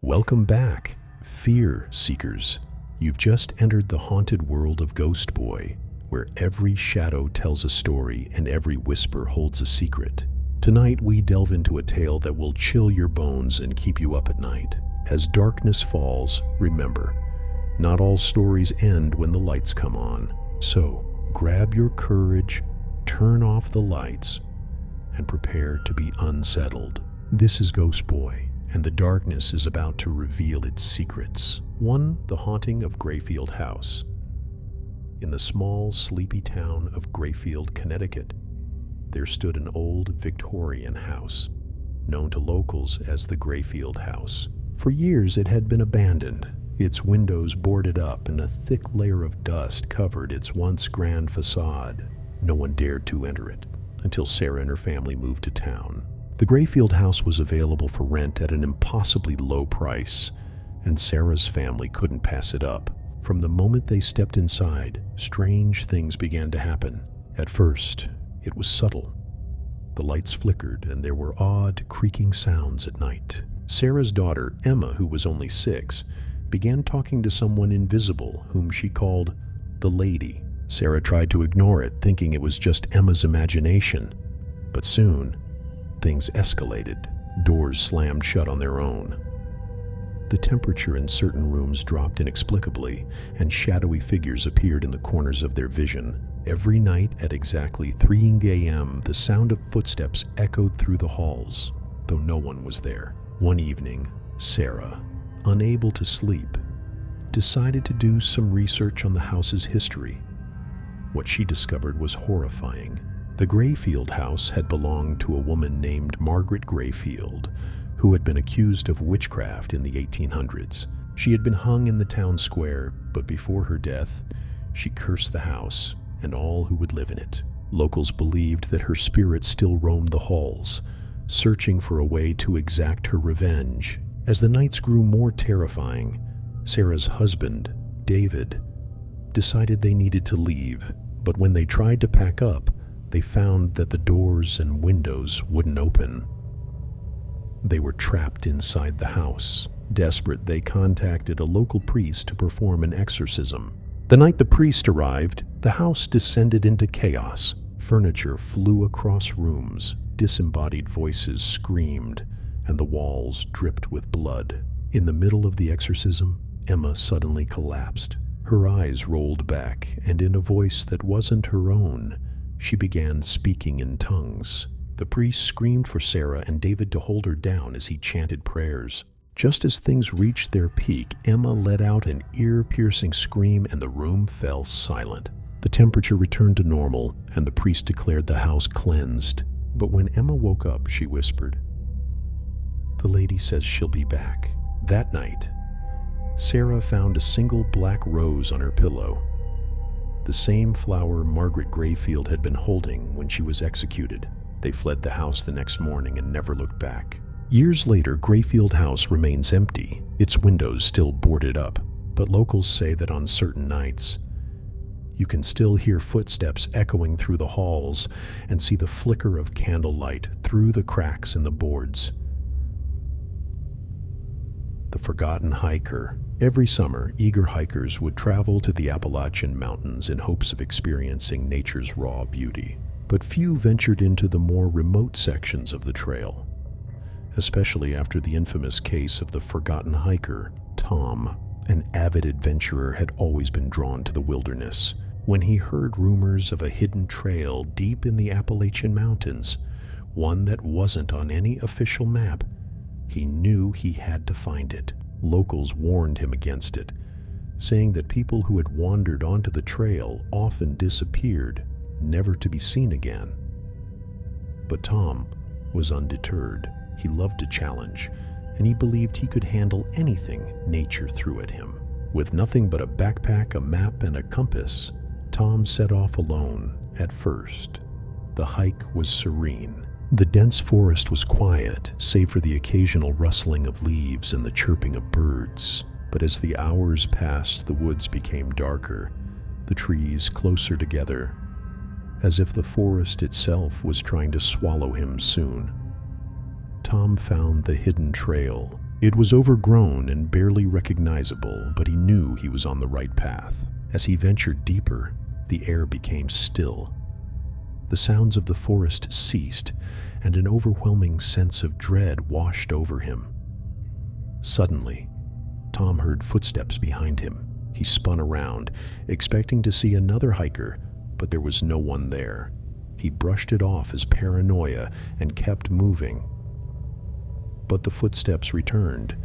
Welcome back, fear seekers. You've just entered the haunted world of Ghost Boy, where every shadow tells a story and every whisper holds a secret. Tonight we delve into a tale that will chill your bones and keep you up at night. As darkness falls, remember, not all stories end when the lights come on. So, grab your courage, turn off the lights, and prepare to be unsettled. This is Ghost Boy, and the darkness is about to reveal its secrets. 1. The Haunting of Grayfield House. In the small, sleepy town of Grayfield, Connecticut, there stood an old Victorian house, known to locals as the Grayfield House. For years it had been abandoned, its windows boarded up and a thick layer of dust covered its once grand facade. No one dared to enter it until Sarah and her family moved to town. The Grayfield House was available for rent at an impossibly low price, and Sarah's family couldn't pass it up. From the moment they stepped inside, strange things began to happen. At first, it was subtle. The lights flickered and there were odd, creaking sounds at night. Sarah's daughter, Emma, who was only 6, began talking to someone invisible whom she called the lady. Sarah tried to ignore it, thinking it was just Emma's imagination. But soon, things escalated. Doors slammed shut on their own. The temperature in certain rooms dropped inexplicably, and shadowy figures appeared in the corners of their vision. Every night at exactly 3 a.m., the sound of footsteps echoed through the halls, though no one was there. One evening, Sarah, unable to sleep, decided to do some research on the house's history. What she discovered was horrifying. The Grayfield house had belonged to a woman named Margaret Grayfield, who had been accused of witchcraft in the 1800s. She had been hung in the town square, but before her death, she cursed the house and all who would live in it. Locals believed that her spirit still roamed the halls, searching for a way to exact her revenge. As the nights grew more terrifying, Sarah's husband, David, decided they needed to leave, but when they tried to pack up, they found that the doors and windows wouldn't open. They were trapped inside the house. Desperate, they contacted a local priest to perform an exorcism. The night the priest arrived, the house descended into chaos. Furniture flew across rooms, disembodied voices screamed, and the walls dripped with blood. In the middle of the exorcism, Emma suddenly collapsed. Her eyes rolled back, and in a voice that wasn't her own, she began speaking in tongues. The priest screamed for Sarah and David to hold her down as he chanted prayers. Just as things reached their peak, Emma let out an ear-piercing scream and the room fell silent. The temperature returned to normal, and the priest declared the house cleansed. But when Emma woke up, she whispered, "The lady says she'll be back." That night, Sarah found a single black rose on her pillow, the same flower Margaret Grayfield had been holding when she was executed. They fled the house the next morning and never looked back. Years later, Grayfield House remains empty, its windows still boarded up, but locals say that on certain nights, you can still hear footsteps echoing through the halls and see the flicker of candlelight through the cracks in the boards. The Forgotten Hiker. Every summer, eager hikers would travel to the Appalachian Mountains in hopes of experiencing nature's raw beauty. But few ventured into the more remote sections of the trail, especially after the infamous case of the Forgotten Hiker. Tom, an avid adventurer, had always been drawn to the wilderness. When he heard rumors of a hidden trail deep in the Appalachian Mountains, one that wasn't on any official map, he knew he had to find it. Locals warned him against it, saying that people who had wandered onto the trail often disappeared, never to be seen again. But Tom was undeterred. He loved a challenge, and he believed he could handle anything nature threw at him. With nothing but a backpack, a map, and a compass, Tom set off alone. At first, the hike was serene. The dense forest was quiet, save for the occasional rustling of leaves and the chirping of birds. But as the hours passed, the woods became darker, the trees closer together, as if the forest itself was trying to swallow him soon. Tom found the hidden trail, It was overgrown and barely recognizable, but he knew he was on the right path. As he ventured deeper, the air became still. The sounds of the forest ceased, and an overwhelming sense of dread washed over him. Suddenly, Tom heard footsteps behind him. He spun around, expecting to see another hiker, but there was no one there. He brushed it off as paranoia and kept moving. But the footsteps returned,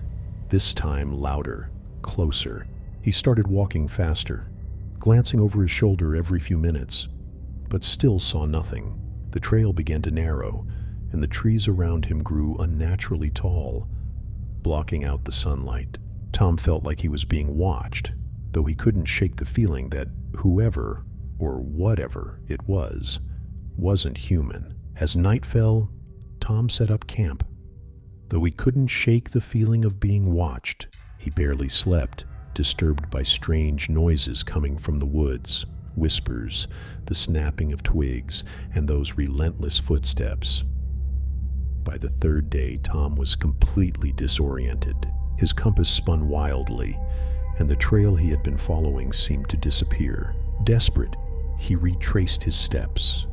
this time louder, closer. He started walking faster, glancing over his shoulder every few minutes, but still saw nothing. The trail began to narrow, and the trees around him grew unnaturally tall, blocking out the sunlight. Tom felt like he was being watched, though he couldn't shake the feeling that whoever, or whatever it was, wasn't human. As night fell, Tom set up camp. Though he couldn't shake the feeling of being watched, he barely slept, disturbed by strange noises coming from the woods, whispers, the snapping of twigs, and those relentless footsteps. By the third day, Tom was completely disoriented. His compass spun wildly, and the trail he had been following seemed to disappear. Desperate, he retraced his steps,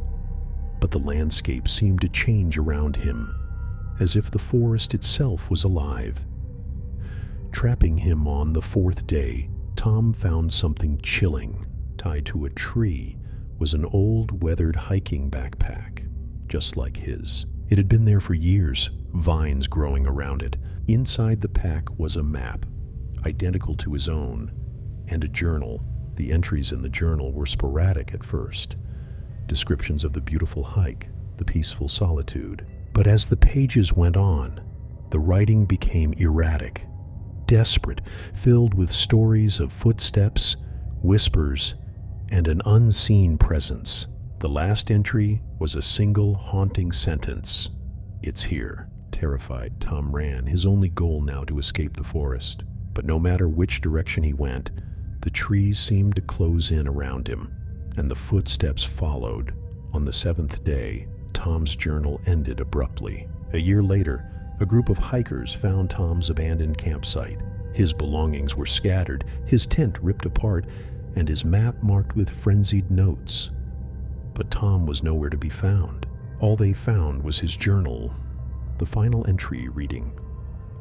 but the landscape seemed to change around him, as if the forest itself was alive. Trapping him on the fourth day, Tom found something chilling. Tied to a tree was an old, weathered hiking backpack, just like his. It had been there for years, vines growing around it. Inside the pack was a map, identical to his own, and a journal. The entries in the journal were sporadic at first. Descriptions of the beautiful hike, the peaceful solitude. But as the pages went on, the writing became erratic, desperate, filled with stories of footsteps, whispers, and an unseen presence. The last entry was a single haunting sentence. "It's here." Terrified, Tom ran, his only goal now to escape the forest. But no matter which direction he went, the trees seemed to close in around him, and the footsteps followed. On the seventh day, Tom's journal ended abruptly. A year later, a group of hikers found Tom's abandoned campsite. His belongings were scattered, his tent ripped apart, and his map marked with frenzied notes. But Tom was nowhere to be found. All they found was his journal, the final entry reading,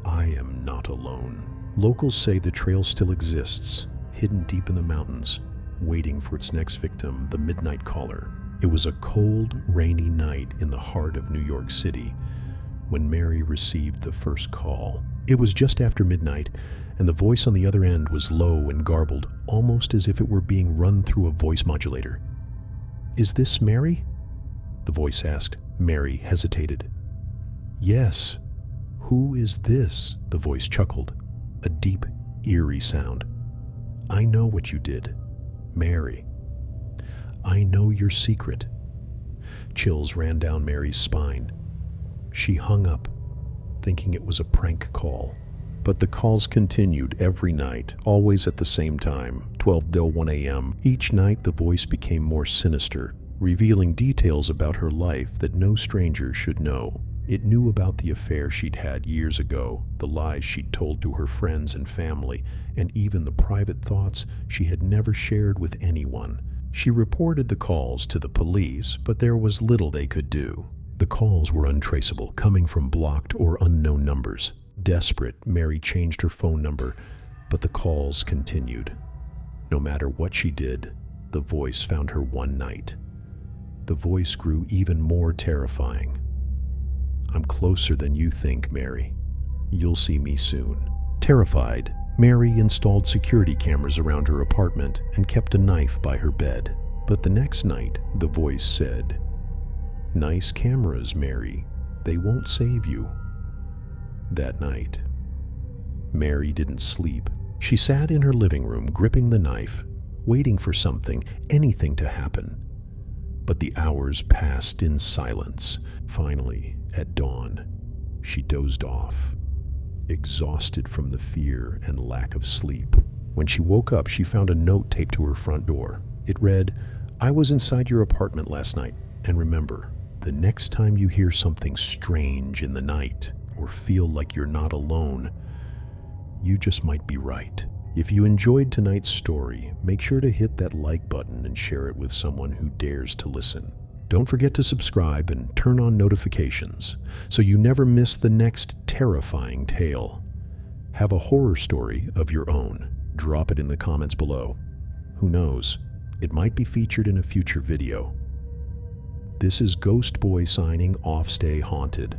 "I am not alone." Locals say the trail still exists, hidden deep in the mountains, waiting for its next victim, the midnight caller. It was a cold, rainy night in the heart of New York City when Mary received the first call. It was just after midnight, and the voice on the other end was low and garbled, almost as if it were being run through a voice modulator. "Is this Mary?" the voice asked. Mary hesitated. "Yes." "Who is this?" the voice chuckled, a deep, eerie sound. "I know what you did, Mary. I know your secret." Chills ran down Mary's spine. She hung up, thinking it was a prank call. But the calls continued every night, always at the same time, 12 till 1 a.m. Each night the voice became more sinister, revealing details about her life that no stranger should know. It knew about the affair she'd had years ago, the lies she'd told to her friends and family, and even the private thoughts she had never shared with anyone. She reported the calls to the police, but there was little they could do. The calls were untraceable, coming from blocked or unknown numbers. Desperate, Mary changed her phone number, but the calls continued. No matter what she did, the voice found her one night. The voice grew even more terrifying. "I'm closer than you think, Mary. You'll see me soon." Terrified, Mary installed security cameras around her apartment and kept a knife by her bed. But the next night, the voice said, "Nice cameras, Mary. They won't save you." That night, Mary didn't sleep. She sat in her living room, gripping the knife, waiting for something, anything to happen. But the hours passed in silence. Finally, at dawn, she dozed off, exhausted from the fear and lack of sleep. When she woke up, she found a note taped to her front door. It read, "I was inside your apartment last night, and remember, the next time you hear something strange in the night or feel like you're not alone, you just might be right. If you enjoyed tonight's story, make sure to hit that like button and share it with someone who dares to listen. Don't forget to subscribe and turn on notifications so you never miss the next terrifying tale. Have a horror story of your own? Drop it in the comments below. Who knows, it might be featured in a future video. This is Ghost Boy signing off. Stay haunted.